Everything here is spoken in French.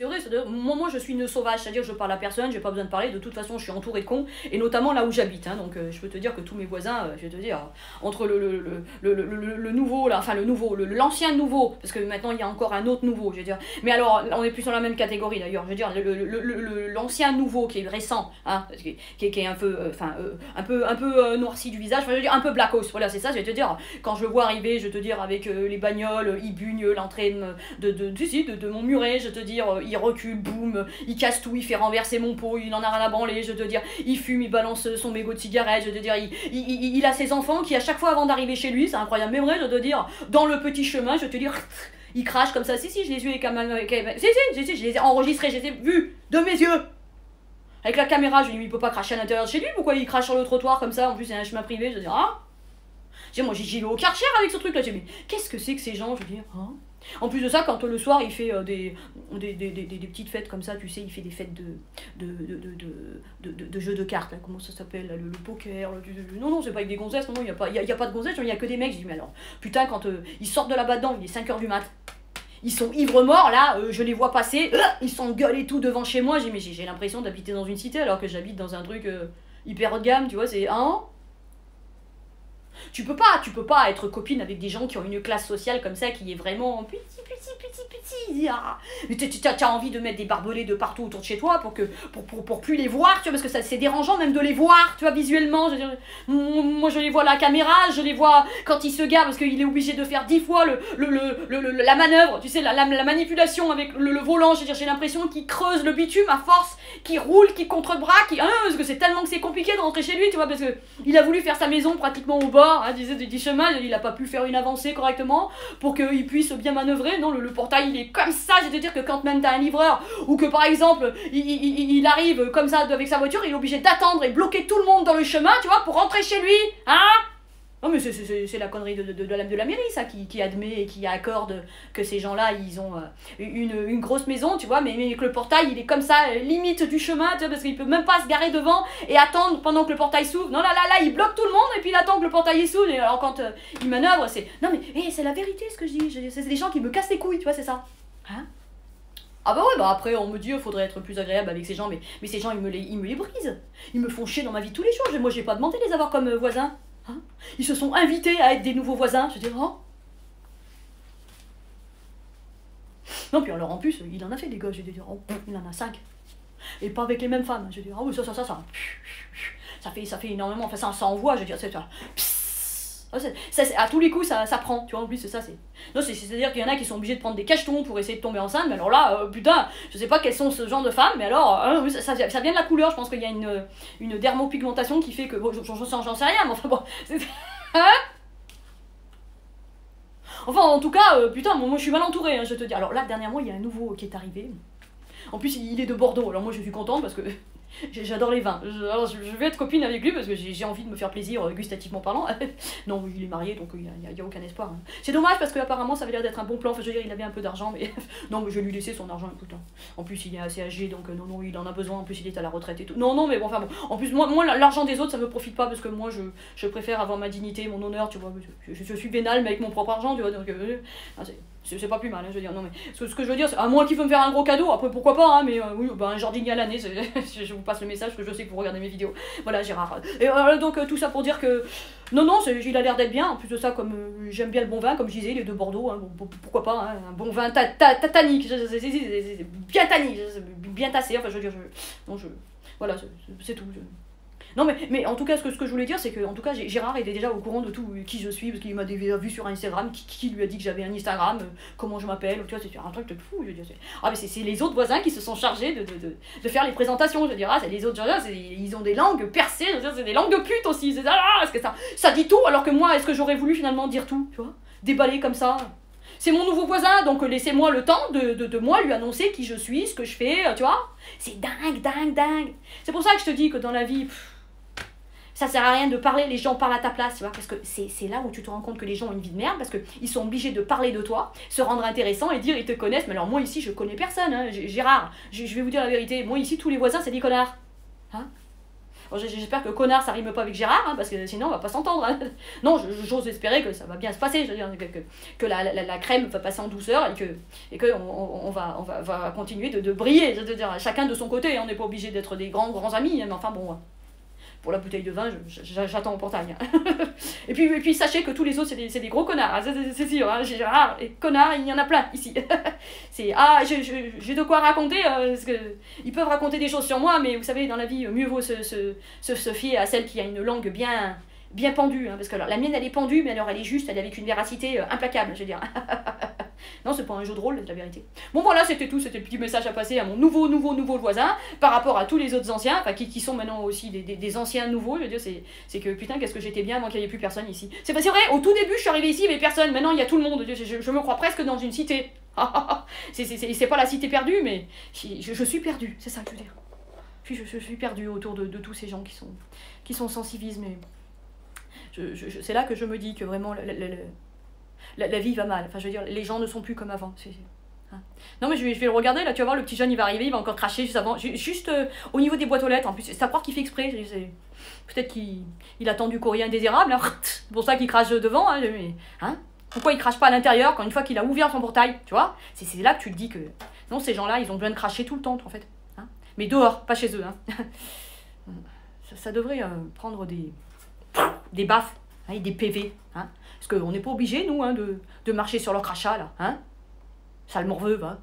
C'est vrai, moi je suis une sauvage, c'est-à-dire je parle à personne, j'ai pas besoin de parler, de toute façon je suis entourée de cons, et notamment là où j'habite, hein, donc je peux te dire que tous mes voisins, je vais te dire, entre le nouveau, là, enfin l'ancien nouveau, parce que maintenant il y a encore un autre nouveau, je veux dire, mais alors on est plus dans la même catégorie d'ailleurs, je veux dire, l'ancien nouveau qui est récent, hein, qui est un peu, un peu noirci du visage, enfin je veux dire un peu blackos, voilà c'est ça, je vais te dire, quand je le vois arriver, je vais te dire, avec les bagnoles, il bugne l'entrée de mon muret, je vais te dire, il recule, boum, il casse tout, il fait renverser mon pot, il en a rien à branler, je veux te dire, il fume, il balance son mégot de cigarette, je veux te dire, il a ses enfants qui à chaque fois avant d'arriver chez lui, c'est incroyable, mais vrai, je veux te dire, dans le petit chemin, je veux te dire, il crache comme ça, si, je les ai vus avec si, je les ai enregistrés, je les ai vus de mes yeux. Avec la caméra, je lui dis, il peut pas cracher à l'intérieur de chez lui, pourquoi il crache sur le trottoir comme ça, en plus c'est un chemin privé, je veux dire, ah. Moi j'y vais au Karcher avec ce truc là, mais qu'est-ce que c'est que ces gens, je veux dire, hein. En plus de ça, quand le soir il fait des petites fêtes comme ça, tu sais, il fait des fêtes de jeux de cartes, là, comment ça s'appelle, le poker, non, c'est pas avec des gonzesses, non, il y a pas de gonzesses, il y a que des mecs, je dis, mais alors, putain, quand ils sortent de là-bas dedans, il est 5h du mat, ils sont ivres morts, là, je les vois passer, ils s'engueulent et tout devant chez moi, mais j'ai l'impression d'habiter dans une cité alors que j'habite dans un truc hyper haut de gamme, tu vois, c'est, hein. Tu peux pas être copine avec des gens qui ont une classe sociale comme ça, qui est vraiment petit. Ah. Mais t'as envie de mettre des barbelés de partout autour de chez toi pour plus les voir, tu vois, parce que ça c'est dérangeant même de les voir, tu vois, visuellement. Je veux dire, moi je les vois à la caméra, je les vois quand il se gare parce qu'il est obligé de faire 10 fois la manœuvre, tu sais, la manipulation avec le volant. Je veux dire, j'ai l'impression qu'il creuse le bitume à force, qu'il roule, qu'il contrebraque, parce que c'est tellement que c'est compliqué de rentrer chez lui, tu vois, parce que il a voulu faire sa maison pratiquement au bord, hein, du chemin, il a pas pu faire une avancée correctement pour qu'il puisse bien manœuvrer. Non, le portail il est comme ça. Je vais te dire que quand même t'as un livreur ou que par exemple il arrive comme ça avec sa voiture, il est obligé d'attendre et bloquer tout le monde dans le chemin, tu vois, pour rentrer chez lui, hein. Non mais c'est la connerie de la mairie, ça, qui admet et qui accorde que ces gens-là, ils ont une grosse maison, tu vois, mais que le portail, il est comme ça, limite du chemin, tu vois, parce qu'il peut même pas se garer devant et attendre pendant que le portail s'ouvre. Non, là, il bloque tout le monde et puis il attend que le portail s'ouvre. Et alors quand il manœuvre, c'est... Non mais, c'est la vérité ce que je dis, c'est des gens qui me cassent les couilles, tu vois, c'est ça. Hein? Ah bah ouais, bah après on me dit faudrait être plus agréable avec ces gens, mais ces gens ils me les brisent. Ils me font chier dans ma vie tous les jours, moi j'ai pas demandé de les avoir comme voisins. Hein? Ils se sont invités à être des nouveaux voisins, je veux dire, oh. Non, puis alors en plus, il en a fait des gosses, je veux dire, oh, il en a 5. Et pas avec les mêmes femmes, je veux dire, ah oui, ça fait énormément, enfin ça envoie, je veux dire, c'est ça. À tous les coups, ça prend, tu vois, en plus, c'est ça, c'est... Non, c'est-à-dire qu'il y en a qui sont obligés de prendre des cachetons pour essayer de tomber enceinte, mais alors là, putain, je sais pas quelles sont ce genre de femmes, mais alors, ça vient de la couleur, je pense qu'il y a une dermopigmentation qui fait que, bon, j'en sais rien, mais enfin bon, hein? Enfin, en tout cas, putain, moi je suis mal entourée, hein, je te dis. Alors là, dernièrement, il y a un nouveau qui est arrivé. En plus, il est de Bordeaux, alors moi je suis contente parce que... J'adore les vins. Alors je vais être copine avec lui parce que j'ai envie de me faire plaisir gustativement parlant. Non, il est marié donc il n'y a aucun espoir. Hein. C'est dommage parce qu'apparemment ça avait l'air d'être un bon plan. Enfin, je veux dire, il avait un peu d'argent, mais non, mais je vais lui laisser son argent. Écoute, hein. En plus, il est assez âgé donc non, il en a besoin. En plus, il est à la retraite et tout. Non, mais bon, enfin bon. En plus, moi l'argent des autres ça me profite pas parce que moi je préfère avoir ma dignité, mon honneur, tu vois. Je suis vénale mais avec mon propre argent, tu vois. Donc c'est pas plus mal, hein, je veux dire. Non, mais ce que je veux dire, c'est à moins qu'il veut me faire un gros cadeau, après pourquoi pas, hein, mais oui, bah, un jardinier à l'année, je vous passe le message que je sais que vous regardez mes vidéos. Voilà, Gérard. Et donc tout ça pour dire que non, il a l'air d'être bien. En plus de ça, comme j'aime bien le bon vin, comme je disais, il est de Bordeaux, hein, bon, pourquoi pas, hein, un bon vin tannique, c'est bien tannique, bien tassé, enfin je veux dire, voilà, c'est tout. Non mais en tout cas ce que je voulais dire c'est que en tout cas Gérard était déjà au courant de tout qui je suis parce qu'il m'a vu sur Instagram, qui lui a dit que j'avais un Instagram, comment je m'appelle, tu vois, c'est un truc de fou, je veux dire. Ah mais c'est les autres voisins qui se sont chargés de faire les présentations, je veux dire, c'est les autres gens, ils ont des langues percées, je veux dire, c'est des langues de pute aussi, c'est ça, est-ce que ça dit tout alors que moi est-ce que j'aurais voulu finalement dire tout, tu vois, déballer comme ça. C'est mon nouveau voisin, donc laissez-moi le temps de moi lui annoncer qui je suis, ce que je fais, tu vois. C'est dingue. C'est pour ça que je te dis que dans la vie... Ça sert à rien de parler, les gens parlent à ta place, tu vois, parce que c'est là où tu te rends compte que les gens ont une vie de merde, parce qu'ils sont obligés de parler de toi, se rendre intéressant et dire ils te connaissent, mais alors moi ici je connais personne, hein, Gérard, je vais vous dire la vérité, moi ici tous les voisins c'est des connards, hein. J'espère que connard ça rime pas avec Gérard, hein, parce que sinon on va pas s'entendre. Hein. Non, j'ose espérer que ça va bien se passer, je veux dire, que la crème va passer en douceur et que on va continuer de briller, je veux dire, chacun de son côté. On n'est pas obligé d'être des grands amis, mais enfin bon. Pour la bouteille de vin, j'attends au portail. et puis sachez que tous les autres, c'est des gros connards, hein, c'est sûr. Hein, Gérard et connards, il y en a plein ici. J'ai de quoi raconter, parce que ils peuvent raconter des choses sur moi, mais vous savez, dans la vie, mieux vaut se fier à celle qui a une langue bien pendue. Hein, parce que alors, la mienne, elle est pendue, mais alors elle est juste, elle est avec une véracité implacable, je veux dire. Non, c'est pas un jeu de rôle, c'est la vérité. Bon, voilà, c'était tout, c'était le petit message à passer à mon nouveau voisin, par rapport à tous les autres anciens, enfin, qui sont maintenant aussi des anciens nouveaux, je veux dire, c'est que, putain, qu'est-ce que j'étais bien avant qu'il n'y ait plus personne ici. C'est vrai, au tout début, je suis arrivée ici, il n'y avait personne, maintenant, il y a tout le monde, je me crois presque dans une cité. C'est pas la cité perdue, mais je suis perdue, c'est ça que je veux dire. Puis je suis perdue autour de tous ces gens qui sont sans civisme, et c'est là que je me dis que vraiment, la vie va mal, enfin je veux dire, les gens ne sont plus comme avant. Hein. Non mais je vais le regarder, là tu vas voir, le petit jeune il va arriver, il va encore cracher juste avant, juste au niveau des boîtes aux lettres, en plus c'est à croire qu'il fait exprès, peut-être qu'il attend du courrier indésirable, hein. C'est pour ça qu'il crache devant, hein, mais, hein. Pourquoi il crache pas à l'intérieur quand une fois qu'il a ouvert son portail, tu vois, c'est là que tu te dis que, non ces gens là ils ont besoin de cracher tout le temps en fait, hein. Mais dehors, pas chez eux, hein. Ça devrait prendre des baffes, hein, et des PV, hein. Parce qu'on n'est pas obligé, nous, hein, de marcher sur leur crachat, là, hein. Sale morveux, va.